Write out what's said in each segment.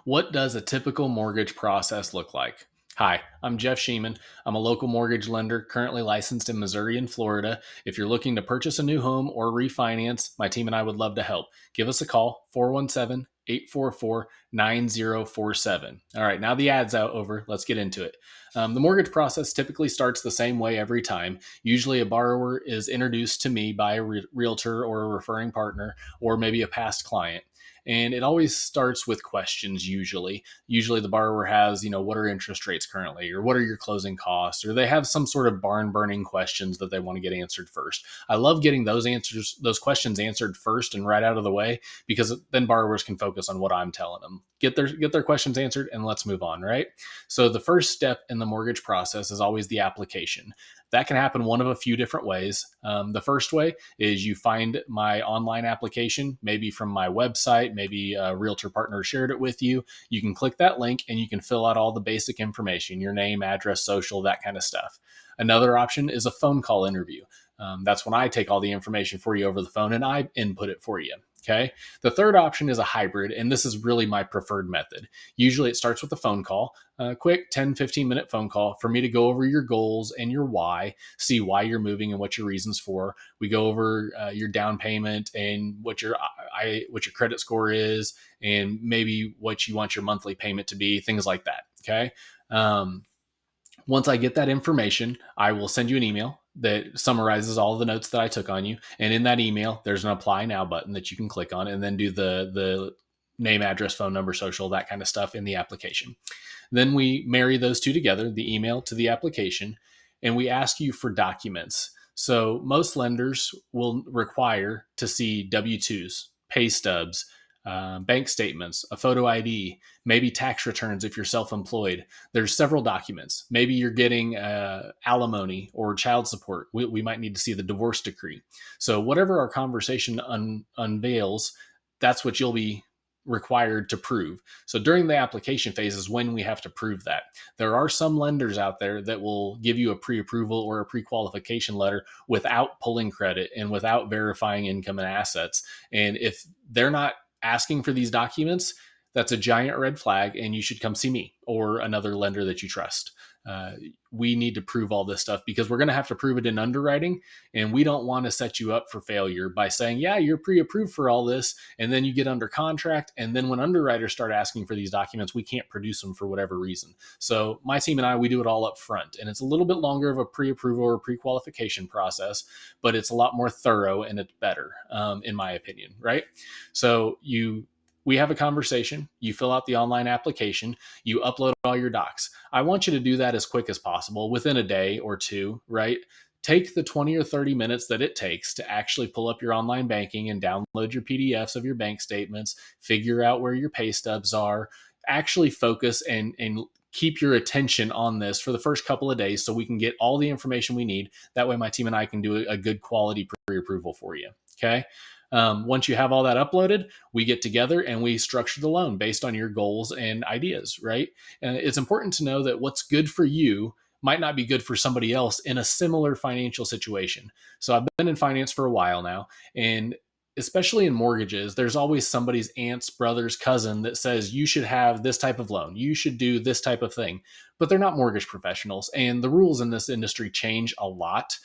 What does a typical mortgage process look like? Hi, I'm Jeff Sheeman. I'm a local mortgage lender currently licensed in Missouri and Florida. If you're looking to purchase a new home or refinance, my team and I would love to help. Give us a call, 417 844 9047. All right, now the ad's out over. Let's get into it. The mortgage process typically starts the same way every time. Usually, a borrower is introduced to me by a realtor or a referring partner, or maybe a past client. And it always starts with questions usually. Usually the borrower has, what are interest rates currently, or what are your closing costs, or they have some sort of barn burning questions that they want to get answered first. I love getting those questions answered first and right out of the way, because then borrowers can focus on what I'm telling them. Get their questions answered and let's move on, right? So the first step in the mortgage process is always the application. That can happen one of a few different ways. The first way is you find my online application, maybe from my website, maybe a realtor partner shared it with you. You can click that link and you can fill out all the basic information, your name, address, social, that kind of stuff. Another option is a phone call interview. That's when I take all the information for you over the phone and I input it for you. Okay. The third option is a hybrid, and this is really my preferred method. Usually it starts with a phone call, a quick 10-15 minute phone call for me to go over your goals and your why, see why you're moving and what your reasons for. We go over your down payment and what your credit score is, and maybe what you want your monthly payment to be, things like that. Okay. Once I get that information, I will send you an email that summarizes all the notes that I took on you. And in that email, there's an apply now button that you can click on and then do the name, address, phone number, social, that kind of stuff in the application. Then we marry those two together, the email to the application, and we ask you for documents. So most lenders will require to see W-2s, pay stubs, bank statements, a photo ID, maybe tax returns if you're self-employed. There's several documents. Maybe you're getting alimony or child support. We might need to see the divorce decree. So whatever our conversation unveils, that's what you'll be required to prove. So during the application phase is when we have to prove that. There are some lenders out there that will give you a pre-approval or a pre-qualification letter without pulling credit and without verifying income and assets. And if they're not asking for these documents, that's a giant red flag, and you should come see me or another lender that you trust. We need to prove all this stuff because we're going to have to prove it in underwriting, and we don't want to set you up for failure by saying, yeah, you're pre-approved for all this, and then you get under contract, and then when underwriters start asking for these documents, we can't produce them for whatever reason. So my team and I, we do it all up front, and it's a little bit longer of a pre-approval or pre-qualification process, but it's a lot more thorough and it's better, in my opinion, right? So we have a conversation, you fill out the online application, you upload all your docs. I want you to do that as quick as possible, within a day or two, right? Take the 20 or 30 minutes that it takes to actually pull up your online banking and download your PDFs of your bank statements, figure out where your pay stubs are, actually focus and keep your attention on this for the first couple of days so we can get all the information we need. That way my team and I can do a good quality pre-approval for you. Okay. Once you have all that uploaded, we get together and we structure the loan based on your goals and ideas, right? And it's important to know that what's good for you might not be good for somebody else in a similar financial situation. So I've been in finance for a while now, and especially in mortgages, there's always somebody's aunt's brother's cousin that says you should have this type of loan, you should do this type of thing, but they're not mortgage professionals. And the rules in this industry change a lot.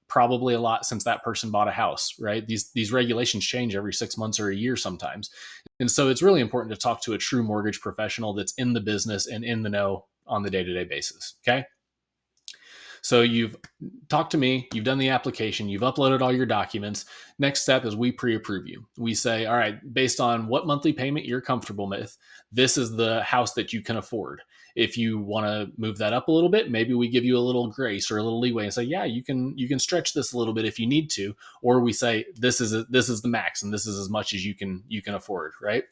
Probably a lot since that person bought a house, right? These regulations change every 6 months or a year sometimes. And so it's really important to talk to a true mortgage professional that's in the business and in the know on the day-to-day basis. Okay. So you've talked to me, you've done the application, you've uploaded all your documents. Next step is we pre-approve you. We say, all right, based on what monthly payment you're comfortable with, this is the house that you can afford. If you want to move that up a little bit, maybe we give you a little grace or a little leeway and say, yeah, you can stretch this a little bit if you need to. Or we say, this is the max and this is as much as you can afford, right?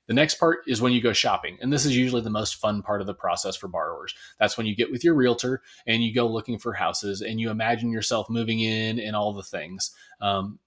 The next part is when you go shopping. And this is usually the most fun part of the process for borrowers. That's when you get with your realtor and you go looking for houses and you imagine yourself moving in and all the things.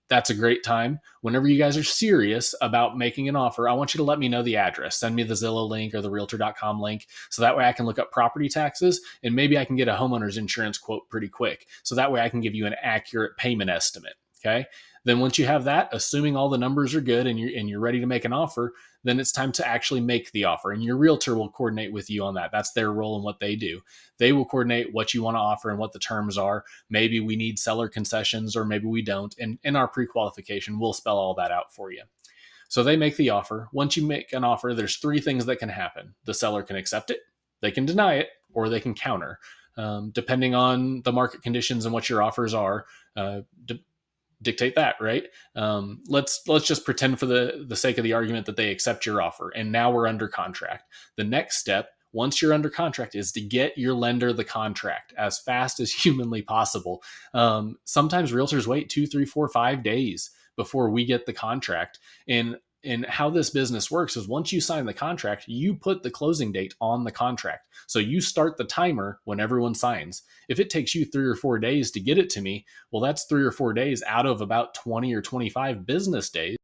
That's a great time. Whenever you guys are serious about making an offer, I want you to let me know the address. Send me the Zillow link or the realtor.com link. So that way I can look up property taxes and maybe I can get a homeowner's insurance quote pretty quick. So that way I can give you an accurate payment estimate. Okay. Then once you have that, assuming all the numbers are good and you're ready to make an offer, then it's time to actually make the offer. And your realtor will coordinate with you on that. That's their role and what they do. They will coordinate what you want to offer and what the terms are. Maybe we need seller concessions or maybe we don't. And in our pre-qualification, we'll spell all that out for you. So they make the offer. Once you make an offer, there's three things that can happen. The seller can accept it, they can deny it, or they can counter. Depending on the market conditions and what your offers are, dictate that, right? Let's just pretend for the sake of the argument that they accept your offer, and now we're under contract. The next step, once you're under contract, is to get your lender the contract as fast as humanly possible. Sometimes realtors wait 2, 3, 4, 5 days before we get the contract. And how this business works is once you sign the contract, you put the closing date on the contract. So you start the timer when everyone signs. If it takes you 3 or 4 days to get it to me, well, that's 3 or 4 days out of about 20 or 25 business days,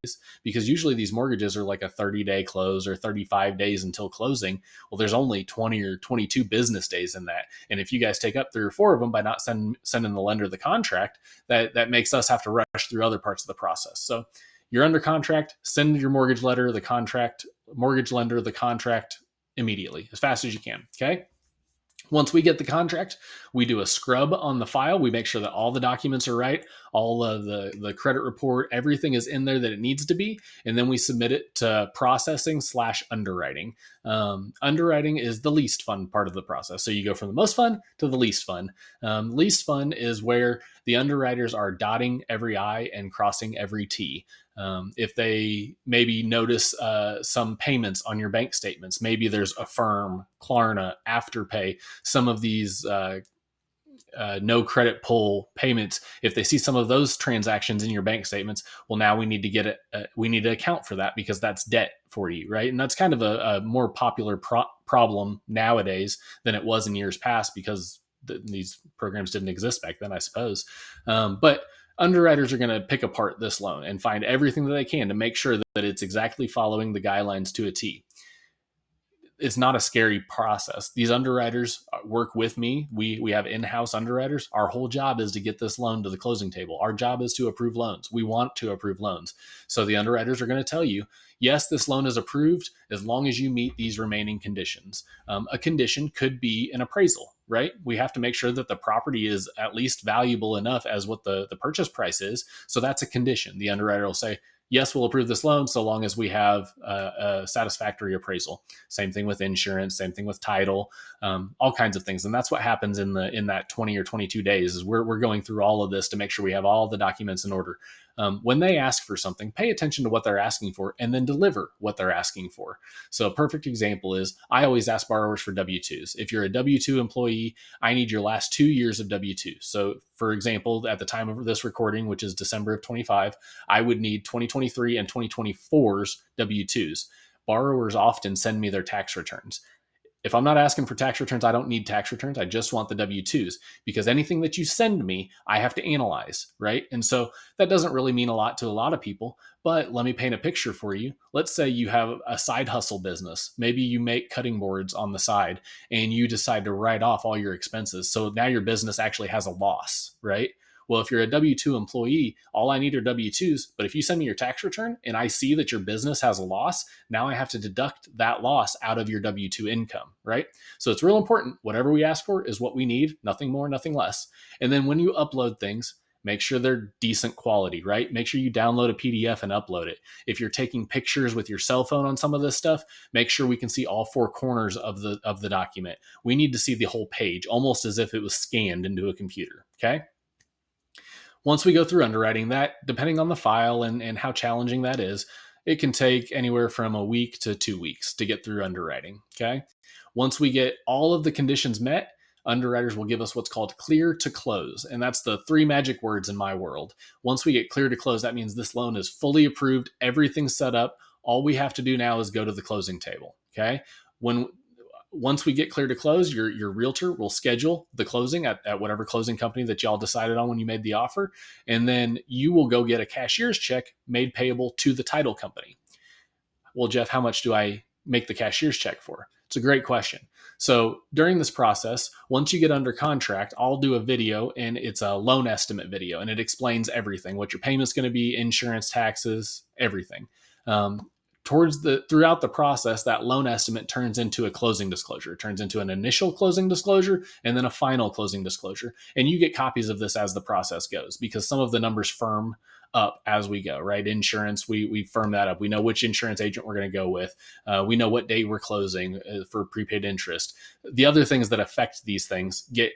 because usually these mortgages are like a 30-day close or 35 days until closing. Well, there's only 20 or 22 business days in that. And if you guys take up 3 or 4 of them by not sending the lender the contract, that makes us have to rush through other parts of the process. So you're under contract, send your mortgage lender the contract, mortgage lender the contract immediately, as fast as you can. Okay. Once we get the contract, we do a scrub on the file. We make sure that all the documents are right, all of the credit report, everything is in there that it needs to be, and then we submit it to processing/underwriting. Underwriting is the least fun part of the process. So you go from the most fun to the least fun. Least fun is where the underwriters are dotting every I and crossing every T. If they maybe notice some payments on your bank statements, maybe there's Affirm, Klarna, Afterpay, some of these no credit pull payments. If they see some of those transactions in your bank statements, well, now we need to get it. We need to account for that because that's debt for you, right? And that's kind of a more popular problem nowadays than it was in years past because these programs didn't exist back then, I suppose. But underwriters are going to pick apart this loan and find everything that they can to make sure that it's exactly following the guidelines to a T. It's not a scary process. These underwriters work with me. We have in-house underwriters. Our whole job is to get this loan to the closing table. Our job is to approve loans. We want to approve loans. So the underwriters are going to tell you, yes, this loan is approved as long as you meet these remaining conditions. A condition could be an appraisal, right? We have to make sure that the property is at least valuable enough as what the purchase price is. So that's a condition. The underwriter will say, yes, we'll approve this loan so long as we have a satisfactory appraisal. Same thing with insurance, same thing with title, all kinds of things. And that's what happens in that 20 or 22 days is we're going through all of this to make sure we have all the documents in order. When they ask for something, pay attention to what they're asking for and then deliver what they're asking for. So a perfect example is I always ask borrowers for W-2s. If you're a W-2 employee, I need your last 2 years of W-2. So for example, at the time of this recording, which is December of 25, I would need 2023 and 2024's W-2s. Borrowers often send me their tax returns. If I'm not asking for tax returns, I don't need tax returns. I just want the W-2s because anything that you send me, I have to analyze, right? And so that doesn't really mean a lot to a lot of people, but let me paint a picture for you. Let's say you have a side hustle business. Maybe you make cutting boards on the side and you decide to write off all your expenses. So now your business actually has a loss, right? Well, if you're a W-2 employee, all I need are W-2s. But if you send me your tax return and I see that your business has a loss, now I have to deduct that loss out of your W-2 income, right? So it's real important. Whatever we ask for is what we need, nothing more, nothing less. And then when you upload things, make sure they're decent quality, right? Make sure you download a PDF and upload it. If you're taking pictures with your cell phone on some of this stuff, make sure we can see all 4 corners of the document. We need to see the whole page, almost as if it was scanned into a computer, okay? Once we go through underwriting, that, depending on the file and how challenging that is, it can take anywhere from a week to 2 weeks to get through underwriting, okay? Once we get all of the conditions met, underwriters will give us what's called clear to close. And that's the 3 magic words in my world. Once we get clear to close, that means this loan is fully approved, everything's set up. All we have to do now is go to the closing table, okay? Once we get clear to close, your realtor will schedule the closing at whatever closing company that y'all decided on when you made the offer. And then you will go get a cashier's check made payable to the title company. Well, Jeff, how much do I make the cashier's check for? It's a great question. So during this process, once you get under contract, I'll do a video, and it's a loan estimate video, and it explains everything, what your payment's going to be, insurance, taxes, everything. Um, Throughout the process, that loan estimate turns into a closing disclosure. It turns into an initial closing disclosure and then a final closing disclosure. And you get copies of this as the process goes, because some of the numbers firm up as we go, right? Insurance, we firm that up. We know which insurance agent we're going to go with. We know what day we're closing for prepaid interest. The other things that affect these things get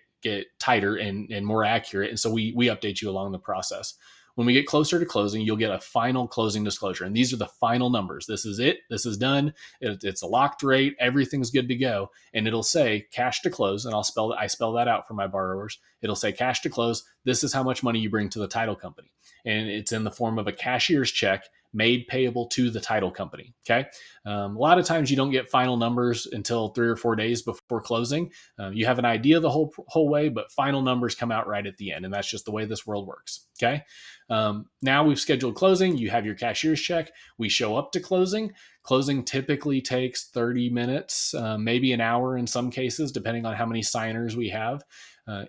tighter and more accurate, and so we update you along the process. When we get closer to closing, you'll get a final closing disclosure, and these are the final numbers. This is it. This is done. It's a locked rate. Everything's good to go, and it'll say cash to close. And I spell that out for my borrowers. It'll say cash to close. This is how much money you bring to the title company, and it's in the form of a cashier's check made payable to the title company. Okay. A lot of times you don't get final numbers until 3 or 4 days before closing. You have an idea the whole way, but final numbers come out right at the end, and that's just the way this world works. Okay. Now we've scheduled closing. You have your cashier's check. We show up to closing. Closing typically takes 30 minutes, maybe an hour in some cases, depending on how many signers we have.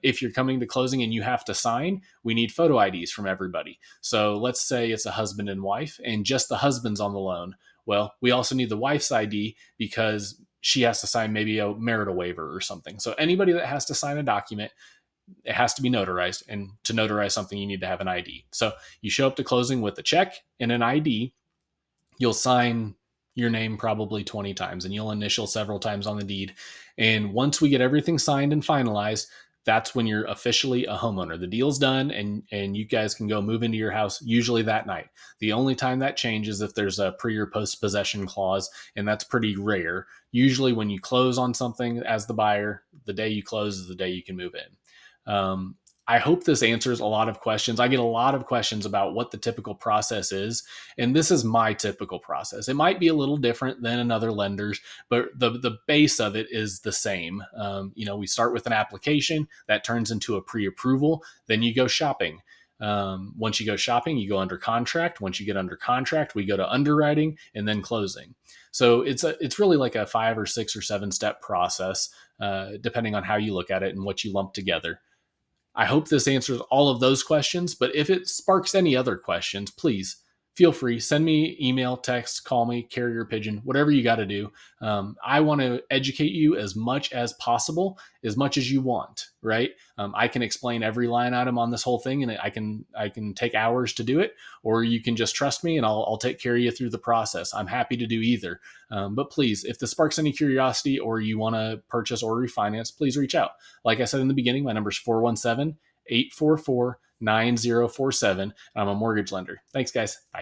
If you're coming to closing and you have to sign, we need photo IDs from everybody. So let's say it's a husband and wife, and just the husband's on the loan. Well, we also need the wife's ID because she has to sign maybe a marital waiver or something. So anybody that has to sign a document, it has to be notarized. And to notarize something, you need to have an ID. So you show up to closing with a check and an ID. You'll sign your name probably 20 times, and you'll initial several times on the deed. And once we get everything signed and finalized, that's when you're officially a homeowner. The deal's done, and you guys can go move into your house usually that night. The only time that changes if there's a pre or post possession clause, and that's pretty rare. Usually when you close on something as the buyer, the day you close is the day you can move in. I hope this answers a lot of questions. I get a lot of questions about what the typical process is, and this is my typical process. It might be a little different than another lender's, but the base of it is the same. We start with an application that turns into a pre-approval. Then you go shopping. Once you go shopping, you go under contract. Once you get under contract, we go to underwriting and then closing. So it's really like a 5 or 6 or 7 step process, depending on how you look at it and what you lump together. I hope this answers all of those questions, but if it sparks any other questions, please feel free. Send me email, text, call me, carrier pigeon, whatever you got to do. I want to educate you as much as possible, as much as you want, right? I can explain every line item on this whole thing, and I can take hours to do it, or you can just trust me and I'll take care of you through the process. I'm happy to do either. But please, if this sparks any curiosity or you want to purchase or refinance, please reach out. Like I said in the beginning, my number is 417-844-9047. I'm a mortgage lender. Thanks, guys. Bye.